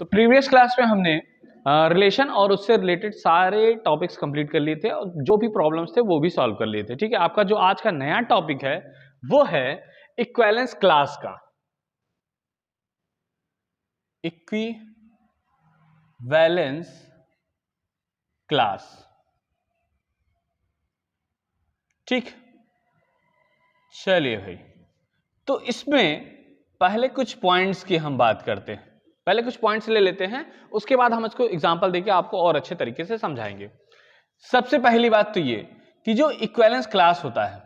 तो previous class में हमने रिलेशन और उससे रिलेटेड सारे टॉपिक्स कंप्लीट कर लिए थे और जो भी प्रॉब्लम्स थे वो भी सॉल्व कर लिए थे। ठीक है, आपका जो आज का नया टॉपिक है वो है इक्विवेलेंस क्लास का। इक्विवेलेंस क्लास, ठीक। चलिए भाई, तो इसमें पहले कुछ पॉइंट्स की हम बात करते हैं। पहले कुछ पॉइंट्स ले लेते हैं, उसके बाद हम इसको एग्जांपल देके आपको और अच्छे तरीके से समझाएंगे। सबसे पहली बात तो ये कि जो इक्विवेलेंस क्लास होता है,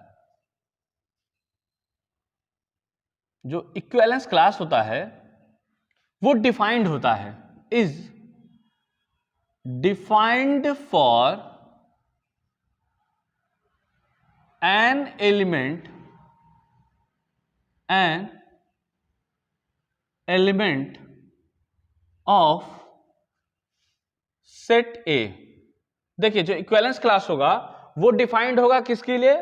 जो इक्विवेलेंस क्लास होता है वो डिफाइंड होता है, is defined for an element of set ए। देखिए, जो इक्विवेलेंस क्लास होगा वो डिफाइंड होगा किसके लिए?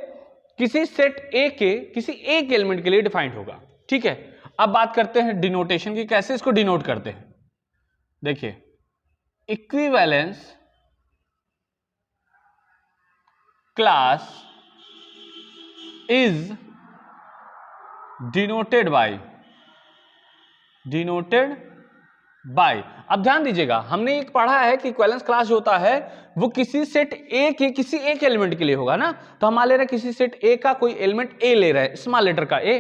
किसी सेट ए के किसी एक एलिमेंट के लिए डिफाइंड होगा। ठीक है, अब बात करते हैं डिनोटेशन की, कैसे इसको डिनोट करते हैं। देखिए, equivalence class is denoted by अब ध्यान दीजिएगा, हमने एक पढ़ा है कि इक्विवेलेंस क्लास जो होता है वो किसी सेट ए के किसी एक एलिमेंट के लिए होगा ना। तो हम मान ले रहे हैं किसी सेट ए का कोई एलिमेंट ए ले रहा है, स्मॉल लेटर का ए,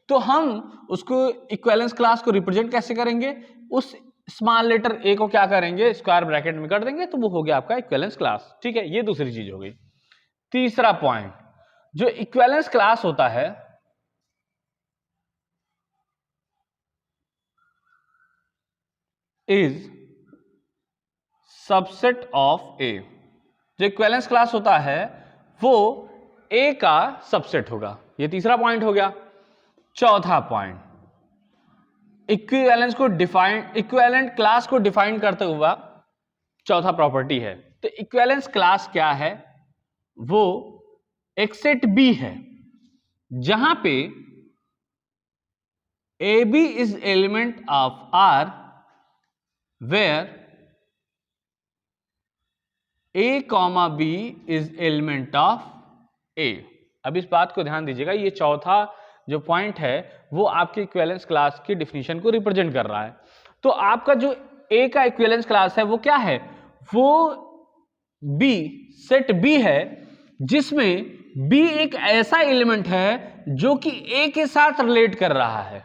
तो हम उसको इक्विवेलेंस क्लास को रिप्रेजेंट कैसे करेंगे? उस स्मॉल लेटर ए को क्या करेंगे? स्क्वायर ब्रैकेट में कर देंगे, तो वो हो गया आपका इक्विवेलेंस क्लास। ठीक है, ये दूसरी चीज हो गई। तीसरा पॉइंट, जो इक्विवेलेंस क्लास होता है इज सबसेट ऑफ ए। जो इक्विवेलेंस क्लास होता है वो ए का सबसेट होगा। ये तीसरा पॉइंट हो गया। चौथा पॉइंट, इक्विवेलेंट क्लास को डिफाइन करते हुआ चौथा प्रॉपर्टी है। तो इक्विवेलेंस क्लास क्या है? वो एक सेट बी है जहां पे A B is element of R where A comma B is element of A. अब इस बात को ध्यान दीजिएगा, ये चौथा जो पॉइंट है वो आपके इक्विवेलेंस क्लास की डिफिनीशन को रिप्रेजेंट कर रहा है। तो आपका जो ए का इक्विवेलेंस क्लास है वो क्या है? वो बी, सेट बी है जिसमें बी एक ऐसा एलिमेंट है जो कि ए के साथ रिलेट कर रहा है।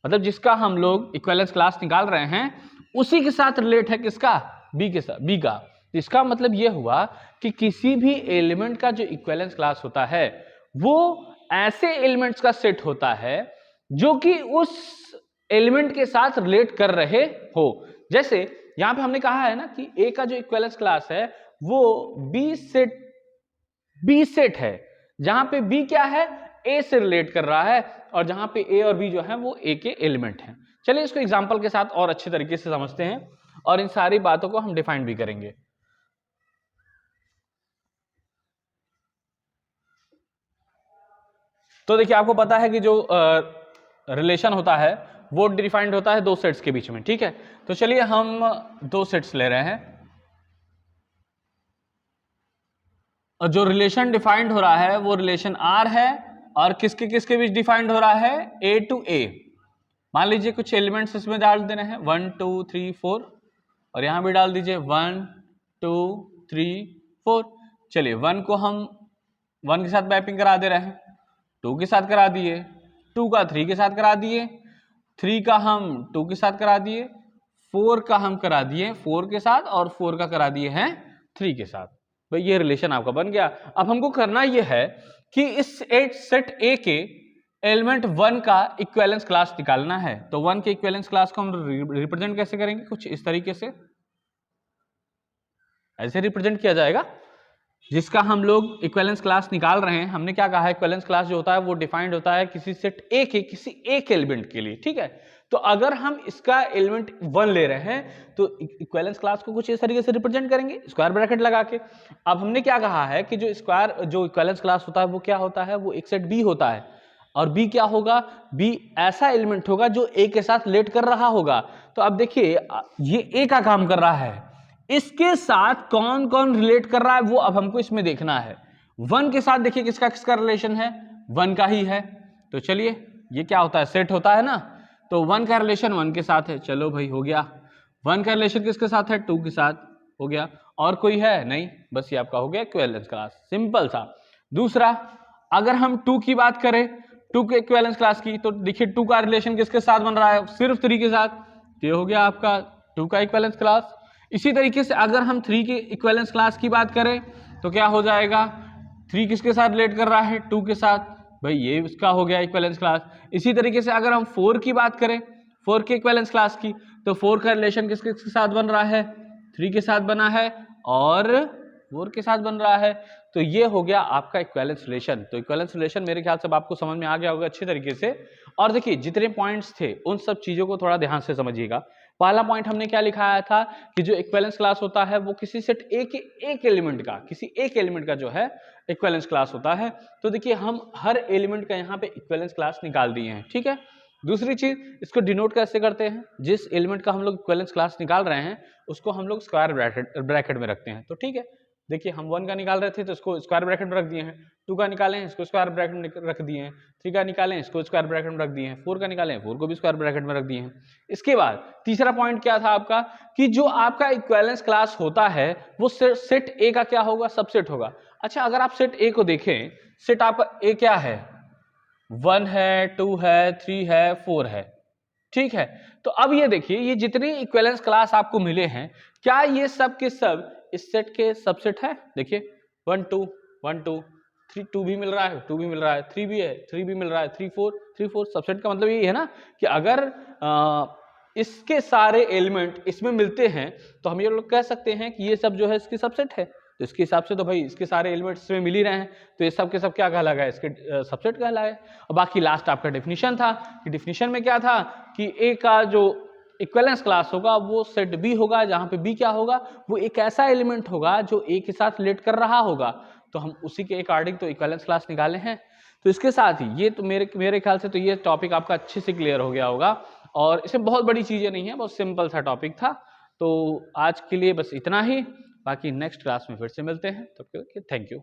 मतलब जिसका हम लोग इक्विवेलेंस क्लास निकाल रहे हैं उसी के साथ रिलेट है। किसका? बी के साथ, बी का। इसका मतलब यह हुआ कि किसी भी एलिमेंट का जो इक्विवेलेंस क्लास होता है वो ऐसे एलिमेंट्स का सेट होता है जो कि उस एलिमेंट के साथ रिलेट कर रहे हो। जैसे यहां पे हमने कहा है ना कि ए का जो इक्विवेलेंस क्लास है वो बी सेट है, जहां पे बी क्या है? ए से रिलेट कर रहा है, और जहां पे ए और बी जो है वो ए के एलिमेंट हैं। चलिए इसको एग्जांपल के साथ और अच्छे तरीके से समझते हैं और इन सारी बातों को हम डिफाइन भी करेंगे। तो देखिए, आपको पता है कि जो रिलेशन होता है वो डिफाइंड होता है दो सेट्स के बीच में। ठीक है, तो चलिए हम दो सेट्स ले रहे हैं और जो रिलेशन डिफाइंड हो रहा है वो रिलेशन आर है और किसके किसके बीच डिफाइंड हो रहा है? ए टू ए। मान लीजिए कुछ एलिमेंट्स इसमें डाल देने हैं 1 2 3 4 और यहां भी डाल दीजिए 1 2 3 4। चलिए 1 को हम 1 के साथ मैपिंग करा दे रहे हैं, 2 के साथ करा दिए, 2 का 3 के साथ करा दिए, 3 का हम 2 के साथ करा दिए, 4 का हम करा दिए 4 के साथ और 4 का करा दिए हैं 3 के साथ। भाई ये रिलेशन आपका बन गया। अब हमको करना यह है कि इस सेट ए के एलिमेंट 1 का इक्विवेलेंस क्लास निकालना है। तो 1 के इक्विवेलेंस क्लास को हम रिप्रेजेंट कैसे करेंगे? कुछ इस तरीके से ऐसे रिप्रेजेंट किया जाएगा, जिसका हम लोग इक्विवेलेंस क्लास निकाल रहे हैं। हमने क्या कहा है? इक्विवेलेंस क्लास जो होता है वो डिफाइंड होता है किसी सेट ए के किसी एक एलिमेंट के लिए। ठीक है, तो अगर हम इसका एलिमेंट 1 ले रहे हैं तो इक्विवेलेंस क्लास को कुछ इस तरीके से रिप्रेजेंट करेंगे, स्क्वायर ब्रैकेट लगा के। अब हमने क्या कहा है कि जो इक्विवेलेंस क्लास होता है वो क्या होता है? वो एक सेट बी होता है। और बी क्या होगा, बी ऐसा एलिमेंट होगा जो ए के साथ रिलेट कर रहा होगा। तो अब देखिए ये ए का काम कर रहा है, इसके साथ कौन कौन रिलेट कर रहा है वो अब हमको इसमें देखना है। 1 के साथ देखिए किसका किसका रिलेशन है, 1 का ही है। तो चलिए ये क्या होता है, सेट होता है ना, तो 1 का रिलेशन 1 के साथ है, चलो भाई हो गया। 1 का रिलेशन किसके साथ है, 2 के साथ, हो गया। और कोई है नहीं, बस ये आपका हो गया इक्विवेलेंस क्लास, सिंपल सा। दूसरा, अगर हम 2 की बात करें, 2 के इक्विवेलेंस क्लास की, तो देखिए 2 का रिलेशन किसके साथ बन रहा है, सिर्फ 3 के साथ, तो ये हो गया आपका 2 का इक्विवेलेंस क्लास। इसी तरीके से अगर हम 3 के इक्विवेलेंस क्लास की बात करें तो क्या हो जाएगा, 3 किसके साथ रिलेट कर रहा है, 2 के साथ, भाई ये इसका हो गया इक्विवेलेंस क्लास। इसी तरीके से अगर हम 4 की बात करें, 4 के इक्विवेलेंस क्लास की, तो 4 का रिलेशन किसके साथ बन रहा है, 3 के साथ बना है और 4 के साथ बन रहा है। तो ये हो गया आपका इक्विवेलेंस रिलेशन। तो इक्विवेलेंस रिलेशन मेरे ख्याल से आपको समझ में आ गया होगा अच्छी तरीके से। और देखिए जितने पॉइंट्स थे उन सब चीजों को थोड़ा ध्यान से समझिएगा। पहला पॉइंट हमने क्या लिखाया था कि जो इक्विवेलेंस क्लास होता है वो किसी सेट ए के एक एलिमेंट का, किसी एक एलिमेंट का जो है इक्विवेलेंस क्लास होता है। तो देखिए हम हर एलिमेंट का यहाँ पे इक्विवेलेंस क्लास निकाल दिए हैं, ठीक है। दूसरी चीज, इसको डिनोट कैसे करते हैं, जिस एलिमेंट का हम लोग इक्विवेलेंस क्लास निकाल रहे हैं उसको हम लोग स्क्वायर ब्रैकेट में रखते हैं। तो ठीक है, देखिए हम 1 का निकाल रहे थे तो इसको स्क्वायर ब्रैकेट में रख दिए हैं, 2 का निकाले हैं इसको स्क्वायर ब्रैकेट में रख दिए हैं, 3 का निकाले हैं इसको स्क्वायर ब्रैकेट में रख दिए हैं, 4 का निकाले हैं 4 को भी स्क्वायर ब्रैकेट में रख दिए हैं। इसके बाद तीसरा पॉइंट क्या था आपका कि जो आपका इक्विवेलेंस क्लास होता है वो सेट ए का क्या होगा, सबसेट होगा। अच्छा, अगर आप सेट ए को देखें, सेट आपका ए क्या है, 1 है, 2 है, 3 है, 4 है, ठीक है। तो अब ये देखिए ये जितने इक्विवेलेंस क्लास आपको मिले हैं, क्या ये सब के सब इस सेट के सबसेट है। देखिए 1 2 1 2 3 2 भी मिल रहा है, 2 भी मिल रहा है, 3 भी है, 3 भी मिल रहा है, 3 4 सबसेट का मतलब ये है ना कि अगर इसके सारे एलिमेंट इसमें मिलते हैं तो हम ये लोग कह सकते हैं कि ये सब जो है इसकी सबसेट है। तो इसके हिसाब से तो भाई इसके सारे एलिमेंट्स इसमें मिल ही रहे हैं, तो ये सब के सब क्या कहलाएगा, इसके सबसेट कहलाएगा। और बाकी लास्ट आपका डेफिनेशन था कि डेफिनेशन में क्या था कि ए का जो इक्विवेलेंस क्लास होगा वो सेट बी होगा, जहां पे बी क्या होगा, वो एक ऐसा एलिमेंट होगा जो ए के साथ रिलेट कर रहा होगा। तो हम उसी के अकॉर्डिंग तो इक्विवेलेंस क्लास निकाले हैं। तो इसके साथ ही ये तो मेरे ख्याल से तो ये टॉपिक आपका अच्छे से क्लियर हो गया होगा और इसमें बहुत बड़ी चीजें नहीं है, बहुत सिंपल सा टॉपिक था। तो आज के लिए बस इतना ही, बाकी नेक्स्ट क्लास में फिर से मिलते हैं, तब तक के थैंक यू।